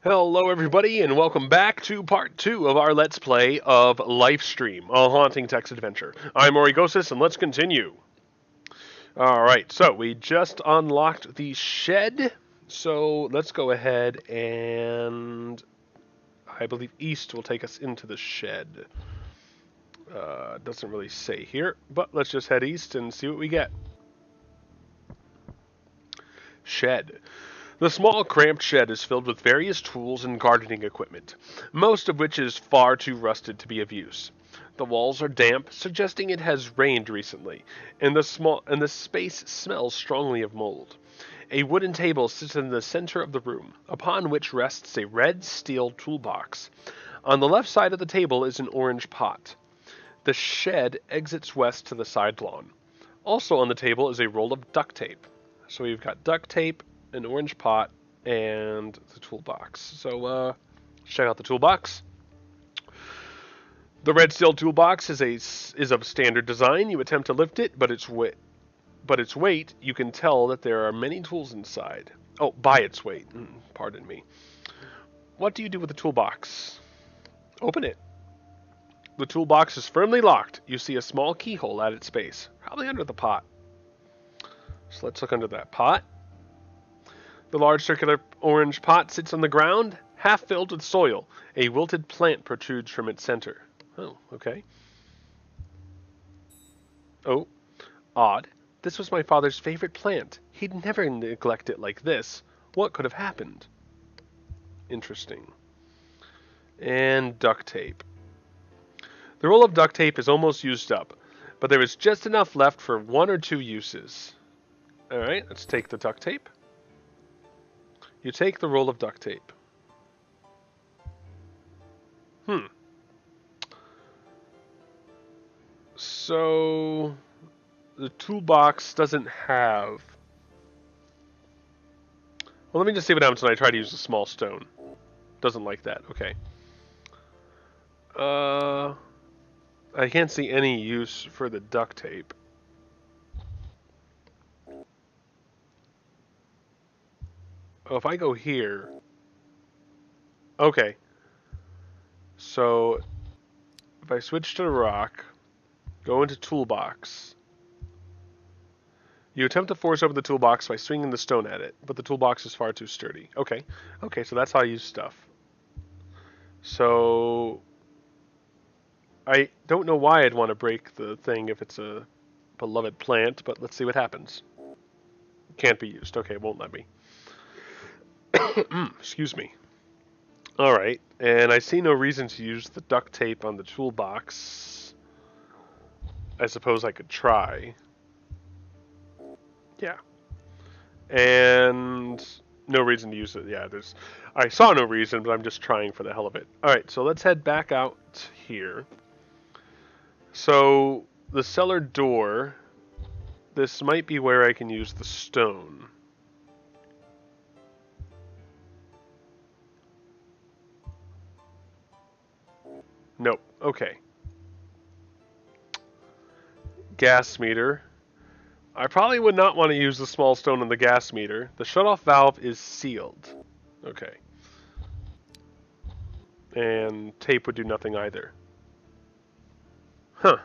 Hello, everybody, and welcome back to part 2 of our Let's Play of Lifestream, a haunting text adventure. I'm Origosis, and let's continue. Alright, so we just unlocked the shed, so let's go ahead and I believe east will take us into the shed. Doesn't really say here, but let's just head east and see what we get. Shed. The small, cramped shed is filled with various tools and gardening equipment, most of which is far too rusted to be of use. The walls are damp, suggesting it has rained recently, and the space smells strongly of mold. A wooden table sits in the center of the room, upon which rests a red steel toolbox. On the left side of the table is an orange pot. The shed exits west to the side lawn. Also on the table is a roll of duct tape. So we've got duct tape, an orange pot, and the toolbox. So let's check out the toolbox. The red steel toolbox is of standard design. You attempt to lift it, but its weight, you can tell that there are many tools inside. Oh, by its weight. Pardon me. What do you do with the toolbox? Open it. The toolbox is firmly locked. You see a small keyhole at its base, probably under the pot. So let's look under that pot. The large circular orange pot sits on the ground, half filled with soil. A wilted plant protrudes from its center. Oh, okay. Oh, odd. This was my father's favorite plant. He'd never neglect it like this. What could have happened? Interesting. And duct tape. The roll of duct tape is almost used up, but there is just enough left for one or two uses. Alright, let's take the duct tape. You take the roll of duct tape. So, the toolbox doesn't have... Well, let me just see what happens when I try to use a small stone. Doesn't like that. Okay. I can't see any use for the duct tape. Oh, if I go here... Okay. So, if I switch to the rock, go into toolbox. You attempt to force open the toolbox by swinging the stone at it, but the toolbox is far too sturdy. Okay. Okay, so that's how I use stuff. So, I don't know why I'd want to break the thing if it's a beloved plant, but let's see what happens. Can't be used. Okay, it won't let me. Excuse me. Alright, and I see no reason to use the duct tape on the toolbox. I suppose I could try. Yeah. And no reason to use it. Yeah, I saw no reason, but I'm just trying for the hell of it. Alright, so let's head back out here. So, the cellar door, this might be where I can use the stone. Nope. Okay. Gas meter. I probably would not want to use the small stone on the gas meter. The shutoff valve is sealed. Okay. And tape would do nothing either. Huh.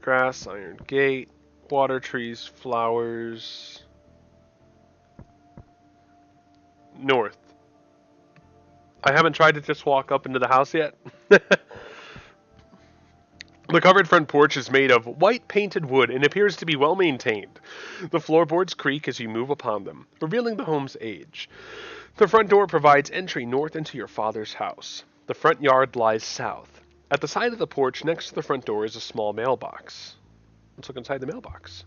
Grass, iron gate, water, trees, flowers. North. I haven't tried to just walk up into the house yet. The covered front porch is made of white painted wood and appears to be well maintained. The floorboards creak as you move upon them, revealing the home's age. The front door provides entry north into your father's house. The front yard lies south. At the side of the porch next to the front door is a small mailbox. Let's look inside the mailbox.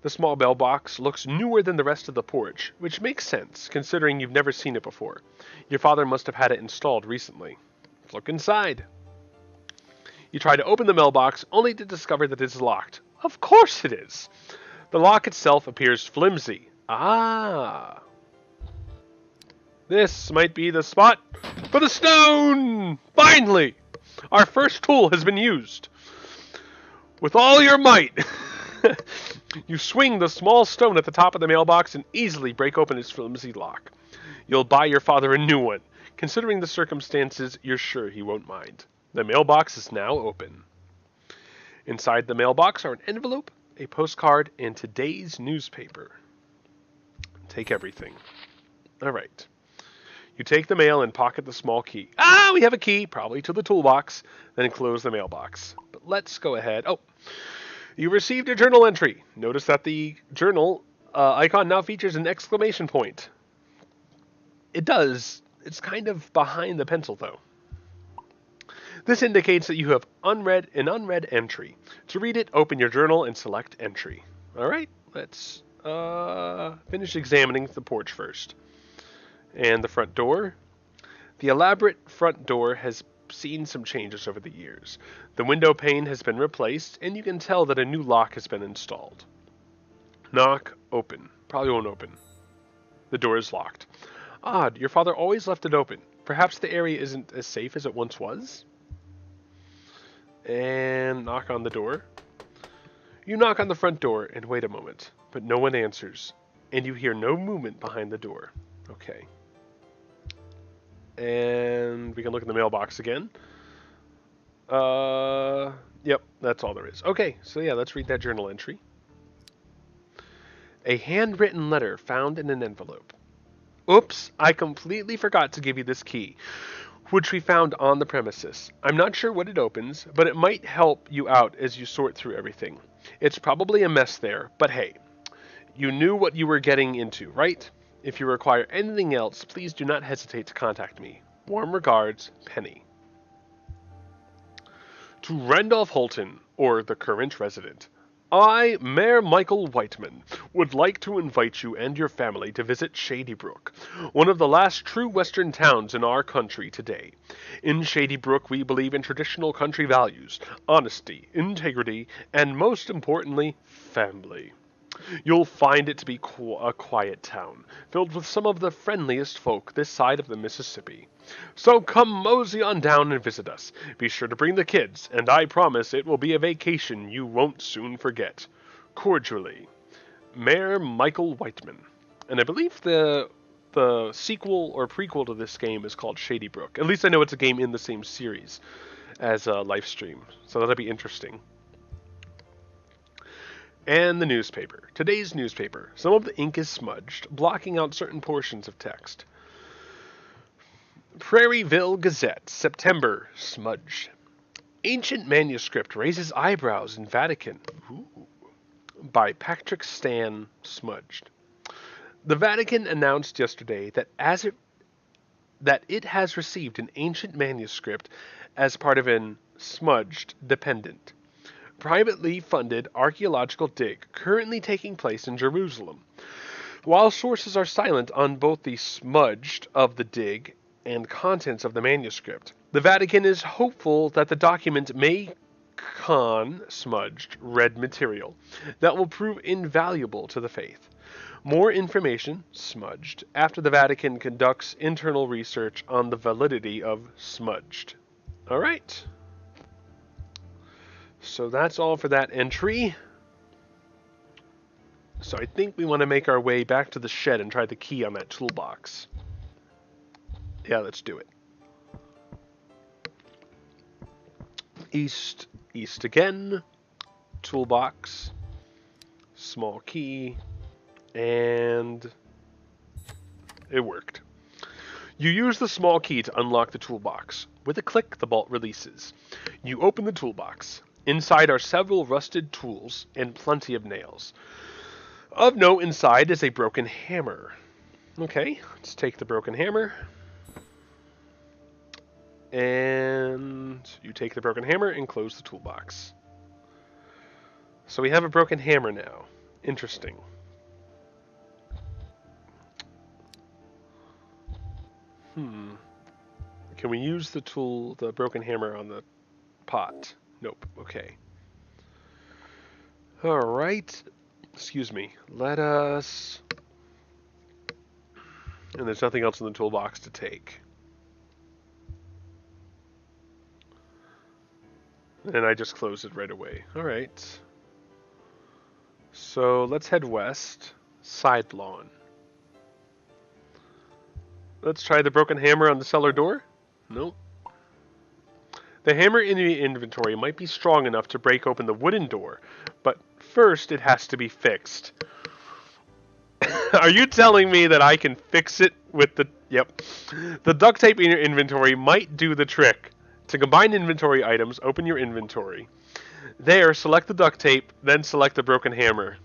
The small mailbox looks newer than the rest of the porch, which makes sense, considering you've never seen it before. Your father must have had it installed recently. Let's look inside. You try to open the mailbox, only to discover that it's locked. Of course it is! The lock itself appears flimsy. Ah! This might be the spot for the stone! Finally! Our first tool has been used. With all your might! You swing the small stone at the top of the mailbox and easily break open its flimsy lock. You'll buy your father a new one. Considering the circumstances, you're sure he won't mind. The mailbox is now open. Inside the mailbox are an envelope, a postcard, and today's newspaper. Take everything. All right. You take the mail and pocket the small key. We have a key, probably to the toolbox. Then close the mailbox. But let's go ahead. Oh, you received a journal entry. Notice that the journal icon now features an exclamation point. It does. It's kind of behind the pencil, though. This indicates that you have an unread entry. To read it, open your journal and select entry. All right, let's finish examining the porch first. And the front door. The elaborate front door has seen some changes over the years. The window pane has been replaced, and you can tell that a new lock has been installed. Knock, open. Probably won't open. The door is locked. Odd, your father always left it open. Perhaps the area isn't as safe as it once was? And knock on the door. You knock on the front door and wait a moment, but no one answers, and you hear no movement behind the door. Okay. And we can look in the mailbox again. Yep, that's all there is. Okay, so yeah, let's read that journal entry. A handwritten letter found in an envelope. Oops, I completely forgot to give you this key, which we found on the premises. I'm not sure what it opens, but it might help you out as you sort through everything. It's probably a mess there, but hey, you knew what you were getting into, right? If you require anything else, please do not hesitate to contact me. Warm regards, Penny. To Randolph Holton, or the current resident. I, Mayor Michael Whiteman, would like to invite you and your family to visit Shady Brook, one of the last true western towns in our country today. In Shady Brook, we believe in traditional country values, honesty, integrity, and most importantly, family. You'll find it to be a quiet town, filled with some of the friendliest folk this side of the Mississippi. So come mosey on down and visit us. Be sure to bring the kids, and I promise it will be a vacation you won't soon forget. Cordially, Mayor Michael Whiteman. And I believe the sequel or prequel to this game is called Shady Brook. At least I know it's a game in the same series as Lifestream, so that'll be interesting. And the newspaper. Today's newspaper. Some of the ink is smudged, blocking out certain portions of text. Prairieville Gazette, September, smudged. Ancient manuscript raises eyebrows in Vatican. Ooh. By Patrick Stan, smudged. The Vatican announced yesterday that it has received an ancient manuscript as part of an smudged dependent. Privately funded archaeological dig currently taking place in Jerusalem. While sources are silent on both the smudged of the dig and contents of the manuscript, the Vatican is hopeful that the document may con smudged red material that will prove invaluable to the faith. More information, smudged, after the Vatican conducts internal research on the validity of smudged. All right. So that's all for that entry. So I think we want to make our way back to the shed and try the key on that toolbox. Yeah, let's do it. East again. Toolbox. Small key. And it worked. You use the small key to unlock the toolbox. With a click, the bolt releases. You open the toolbox. Inside are several rusted tools and plenty of nails. Of note inside is a broken hammer. Okay, let's take the broken hammer. And you take the broken hammer and close the toolbox. So we have a broken hammer now. Interesting. Can we use the broken hammer on the pot? Nope. Okay. All right. Excuse me. Let us... And there's nothing else in the toolbox to take. And I just closed it right away. All right. So let's head west. Side lawn. Let's try the broken hammer on the cellar door. Nope. The hammer in the inventory might be strong enough to break open the wooden door, but first it has to be fixed. Are you telling me that I can fix it with the... Yep. The duct tape in your inventory might do the trick. To combine inventory items, open your inventory. There, select the duct tape, then select the broken hammer.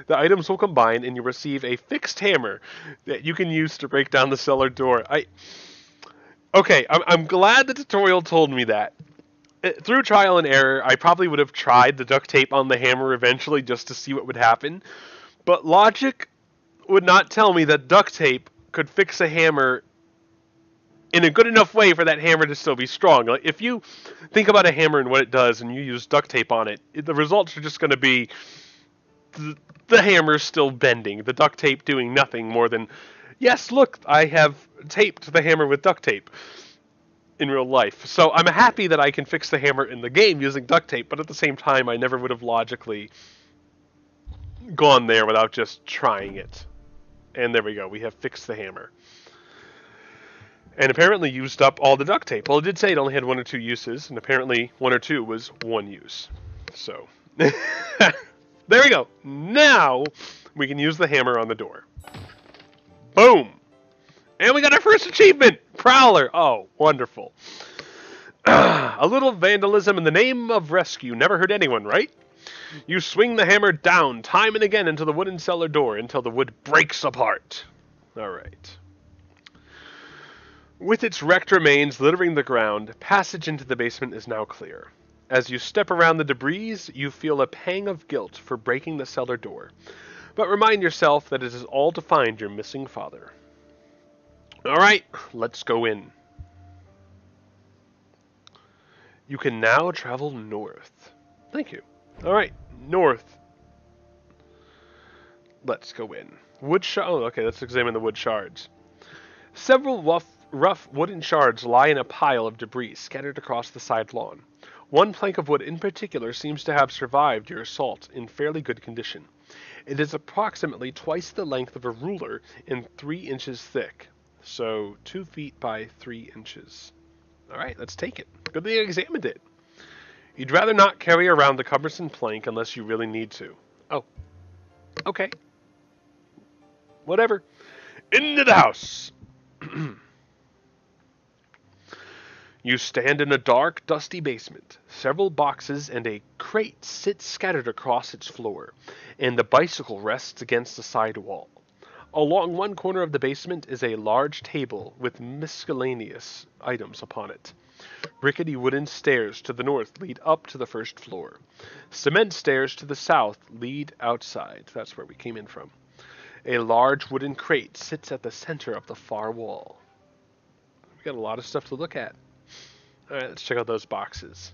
The items will combine and you receive a fixed hammer that you can use to break down the cellar door. Okay, I'm glad the tutorial told me that. Through trial and error, I probably would have tried the duct tape on the hammer eventually just to see what would happen. But logic would not tell me that duct tape could fix a hammer in a good enough way for that hammer to still be strong. Like, if you think about a hammer and what it does and you use duct tape on it, the results are just going to be the hammer's still bending, the duct tape doing nothing more than, yes, look, I have taped the hammer with duct tape in real life. So I'm happy that I can fix the hammer in the game using duct tape, but at the same time, I never would have logically gone there without just trying it. And there we go, we have fixed the hammer. And apparently used up all the duct tape. Well, it did say it only had 1 or 2 uses, and apparently 1 or 2 was 1 use. So, there we go. Now, we can use the hammer on the door. Boom! And we got our first achievement! Prowler! Oh, wonderful. A little vandalism in the name of rescue never hurt anyone, right? You swing the hammer down time and again into the wooden cellar door until the wood breaks apart. Alright. With its wrecked remains littering the ground, passage into the basement is now clear. As you step around the debris, you feel a pang of guilt for breaking the cellar door, but remind yourself that it is all to find your missing father. Alright, let's go in. You can now travel north. Thank you. Alright, north. Let's go in. Oh, okay, let's examine the wood shards. Several rough wooden shards lie in a pile of debris scattered across the side lawn. One plank of wood in particular seems to have survived your assault in fairly good condition. It is approximately twice the length of a ruler and 3 inches thick. So 2 feet by 3 inches. Alright, let's take it. Good thing I examined it. You'd rather not carry around the cumbersome plank unless you really need to. Oh. Okay. Whatever. Into the house! You stand in a dark, dusty basement. Several boxes and a crate sit scattered across its floor, and a bicycle rests against the side wall. Along one corner of the basement is a large table with miscellaneous items upon it. Rickety wooden stairs to the north lead up to the first floor. Cement stairs to the south lead outside. That's where we came in from. A large wooden crate sits at the center of the far wall. We got a lot of stuff to look at. Alright, let's check out those boxes.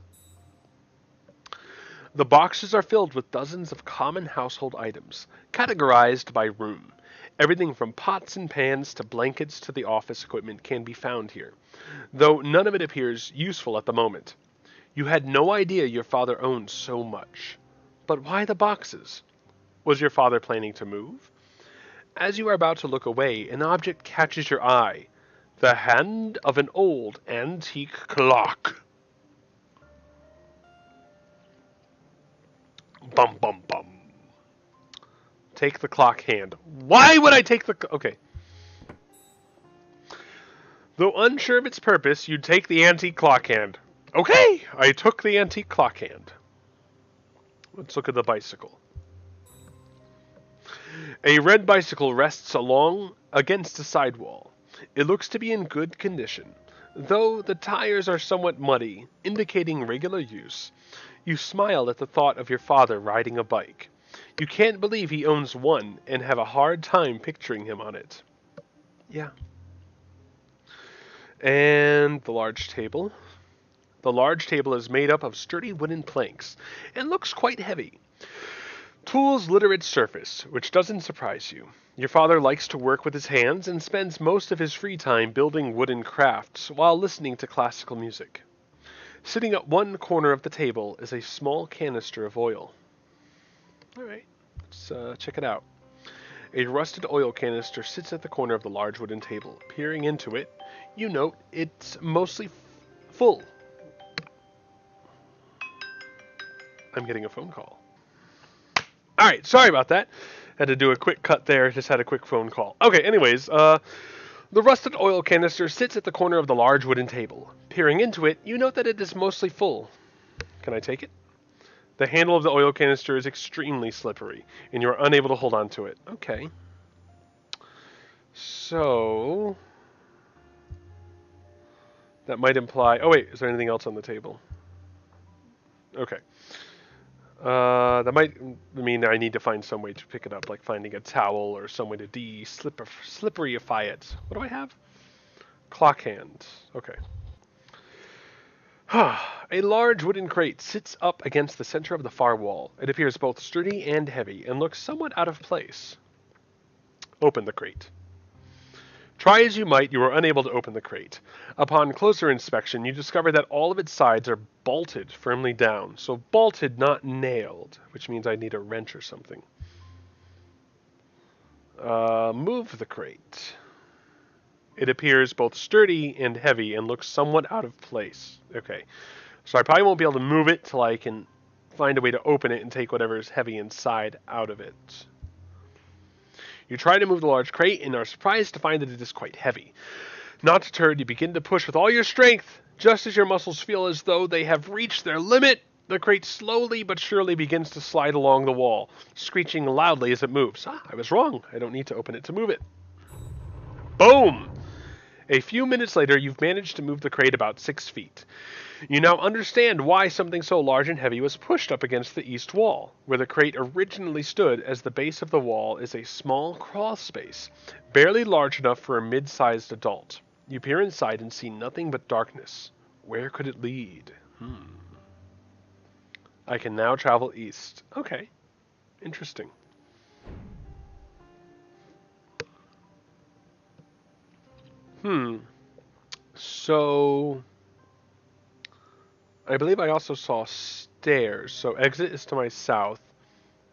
The boxes are filled with dozens of common household items, categorized by room. Everything from pots and pans to blankets to the office equipment can be found here, though none of it appears useful at the moment. You had no idea your father owned so much. But why the boxes? Was your father planning to move? As you are about to look away, an object catches your eye. The hand of an old antique clock. Bum, bum, bum. Take the clock hand. Why would I take the... Okay. Though unsure of its purpose, you'd take the antique clock hand. Okay, I took the antique clock hand. Let's look at the bicycle. A red bicycle rests along against a sidewall. It looks to be in good condition, though the tires are somewhat muddy, indicating regular use. You smile at the thought of your father riding a bike. You can't believe he owns one and have a hard time picturing him on it. Yeah. And the large table. The large table is made up of sturdy wooden planks and looks quite heavy. Tools litter its surface, which doesn't surprise you. Your father likes to work with his hands and spends most of his free time building wooden crafts while listening to classical music. Sitting at one corner of the table is a small canister of oil. Alright. Let's check it out. A rusted oil canister sits at the corner of the large wooden table. Peering into it, you note it's mostly full. I'm getting a phone call. Alright, sorry about that. Had to do a quick cut there, just had a quick phone call. Okay, anyways, the rusted oil canister sits at the corner of the large wooden table. Peering into it, you note that it is mostly full. Can I take it? The handle of the oil canister is extremely slippery, and you are unable to hold on to it. Okay. So that might imply... Oh, wait, is there anything else on the table? Okay. That might mean I need to find some way to pick it up, like finding a towel or some way to slipperyify it. What do I have? Clock hand. Okay. A large wooden crate sits up against the center of the far wall. It appears both sturdy and heavy, and looks somewhat out of place. Open the crate. Try as you might, you are unable to open the crate. Upon closer inspection, you discover that all of its sides are bolted firmly down. So bolted, not nailed, which means I need a wrench or something. Move the crate. It appears both sturdy and heavy and looks somewhat out of place. Okay, so I probably won't be able to move it till I can find a way to open it and take whatever is heavy inside out of it. You try to move the large crate and are surprised to find that it is quite heavy. Not deterred, you begin to push with all your strength. Just as your muscles feel as though they have reached their limit, the crate slowly but surely begins to slide along the wall, screeching loudly as it moves. I was wrong. I don't need to open it to move it. Boom! A few minutes later, you've managed to move the crate about 6 feet. You now understand why something so large and heavy was pushed up against the east wall. Where the crate originally stood, as the base of the wall is a small crawl space, barely large enough for a mid-sized adult. You peer inside and see nothing but darkness. Where could it lead? I can now travel east. Okay. Interesting. So I believe I also saw stairs. So exit is to my south,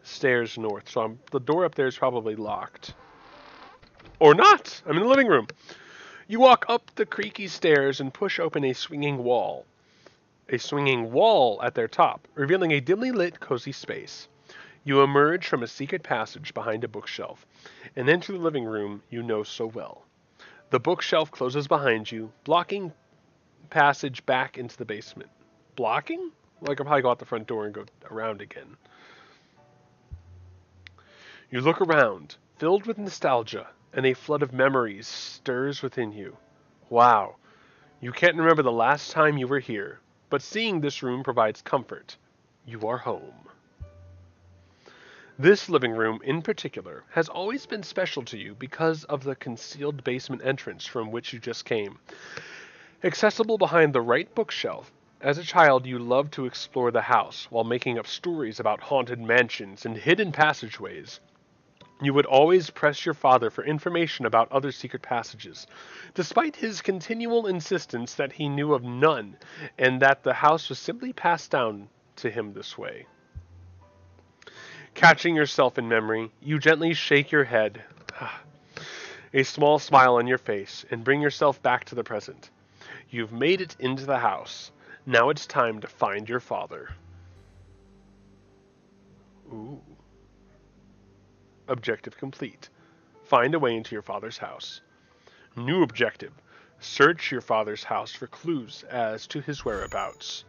stairs north. So the door up there is probably locked. Or not! I'm in the living room. You walk up the creaky stairs and push open a swinging wall. A swinging wall at their top, revealing a dimly lit, cozy space. You emerge from a secret passage behind a bookshelf and enter the living room you know so well. The bookshelf closes behind you, blocking passage back into the basement. Blocking? Well, I could probably go out the front door and go around again. You look around, filled with nostalgia, and a flood of memories stirs within you. Wow. You can't remember the last time you were here, but seeing this room provides comfort. You are home. This living room, in particular, has always been special to you because of the concealed basement entrance from which you just came. Accessible behind the right bookshelf, as a child you loved to explore the house while making up stories about haunted mansions and hidden passageways. You would always press your father for information about other secret passages, despite his continual insistence that he knew of none and that the house was simply passed down to him this way. Catching yourself in memory, you gently shake your head, a small smile on your face, and bring yourself back to the present. You've made it into the house. Now it's time to find your father. Ooh. Objective complete. Find a way into your father's house. New objective. Search your father's house for clues as to his whereabouts.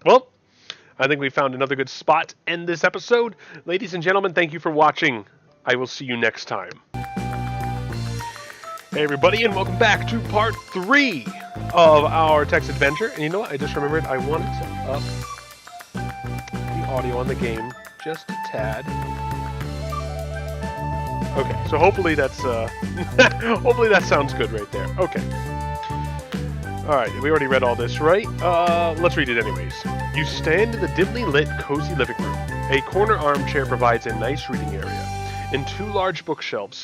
Well, I think we found another good spot to end this episode. Ladies and gentlemen, thank you for watching. I will see you next time. Hey everybody, and welcome back to part 3 of our text adventure. And you know what? I just remembered I wanted to up the audio on the game just a tad. Okay, so hopefully that's hopefully that sounds good right there. Okay. Alright, we already read all this, right? Let's read it anyways. You stand in the dimly lit, cozy living room. A corner armchair provides a nice reading area, and 2 large bookshelves